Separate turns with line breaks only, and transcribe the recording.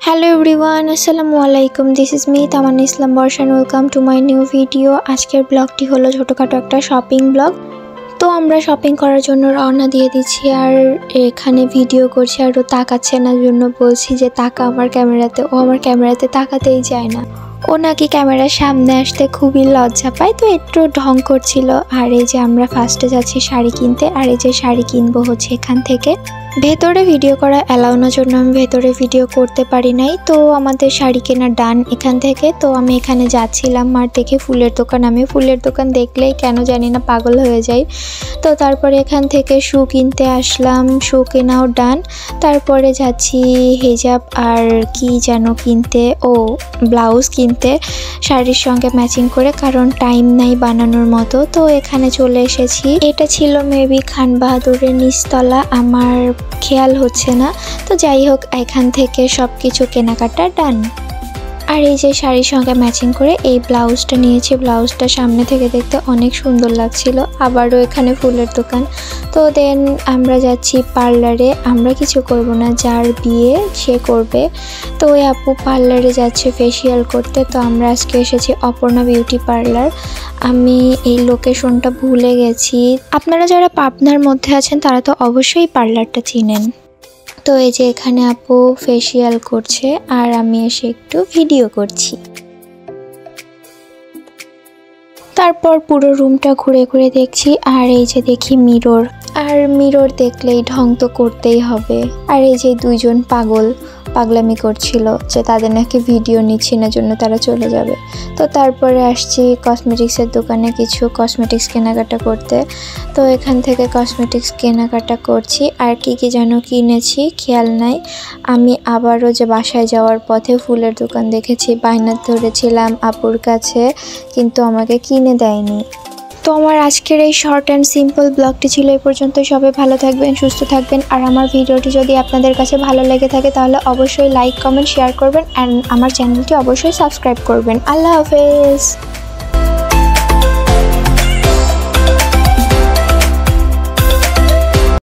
Hello everyone, Assalamualaikum. This is me Taman Islam Borsh and welcome to my new video. আজকের ব্লগটি হলো ছোটখাটো একটা শপিং ব্লগ। তো আমরা শপিং করার জন্য রওনা দিয়ে দিচ্ছি আর এখানে ভিডিও করছি আর ও তাকাচ্ছে না জন্য বলছি যে তাকা আমার ক্যামেরাতে। ও আমার ক্যামেরাতে তাকাতেই যায় না। ও নাকি ক্যামেরার সামনে আসতে খুবই লজ্জা পায়, তো একটু ঢং করছিল। আর এই যে আমরা ফার্স্টে যাচ্ছি শাড়ি কিনতে, আর এই যে শাড়ি কিনবো হচ্ছে এখান থেকে। ভেতরে ভিডিও করা অ্যালাউ না জন্য আমি ভেতরে ভিডিও করতে পারি নাই। তো আমাদের শাড়ি কেনা ডান এখান থেকে। তো আমি এখানে যাচ্ছিলাম আর দেখি ফুলের দোকান। আমি ফুলের দোকান দেখলেই কেন জানি না পাগল হয়ে যাই। তো তারপরে এখান থেকে শু কিনতে আসলাম, শু কেনাও ডান। তারপরে যাচ্ছি হিজাব আর কি যেন কিনতে, ও ব্লাউজ কিনতে শাড়ির সঙ্গে ম্যাচিং করে, কারণ টাইম নাই বানানোর মতো। তো এখানে চলে এসেছি। এটা ছিল মেবি খান বাহাদুরের নিচতলা, আমার খেয়াল হচ্ছে না। তো যাই হোক, এখান থেকে সব কিছু কেনাকাটা ডান। আর এই যে শাড়ির সঙ্গে ম্যাচিং করে এই ব্লাউজটা নিয়েছি। ব্লাউজটা সামনে থেকে দেখতে অনেক সুন্দর লাগছিল। আবারও এখানে ফুলের দোকান। তো দেন আমরা যাচ্ছি পার্লারে। আমরা কিছু করব না, যার বিয়ে সে করবে। তো ওই আপু পার্লারে যাচ্ছে ফেসিয়াল করতে। তো আমরা আজকে এসেছি অপর্ণা বিউটি পার্লার। আমি এই লোকেশনটা ভুলে গেছি। আপনারা যারা পাবনার মধ্যে আছেন তারা তো অবশ্যই পার্লারটা চিনেন। তো এই যে এখানে আপু ফেসিয়াল করছে আর আমি এসে একটু ভিডিও করছি। তারপর পুরো রুমটা ঘুরে ঘুরে দেখছি আর এই যে দেখি মিরর, আর মিরর দেখলেই ঢং তো করতেই হবে। আর এই যে দুইজন পাগলামি করছিল যে তাদের নাকি ভিডিও নিচ্ছি না জন্য তারা চলে যাবে। তো তারপরে আসছি কসমেটিক্সের দোকানে কিছু কসমেটিক্স কেনাকাটা করতে। তো এখান থেকে কসমেটিক্স কেনাকাটা করছি আর কি যেন কিনেছি খেয়াল নাই। আমি আবারও যে বাসায় যাওয়ার পথে ফুলের দোকান দেখেছি, বায়না ধরেছিলাম আপুর কাছে, কিন্তু আমাকে কিনে দেয়নি। তো আমার আজকের এই শর্ট অ্যান্ড সিম্পল ব্লগটি ছিল এই পর্যন্ত। সবাই ভালো থাকবেন, সুস্থ থাকবেন। আর আমার ভিডিওটি যদি আপনাদের কাছে ভালো লেগে থাকে তাহলে অবশ্যই লাইক, কমেন্ট, শেয়ার করবেন অ্যান্ড আমার চ্যানেলটি অবশ্যই সাবস্ক্রাইব করবেন। আল্লাহ হাফেজ।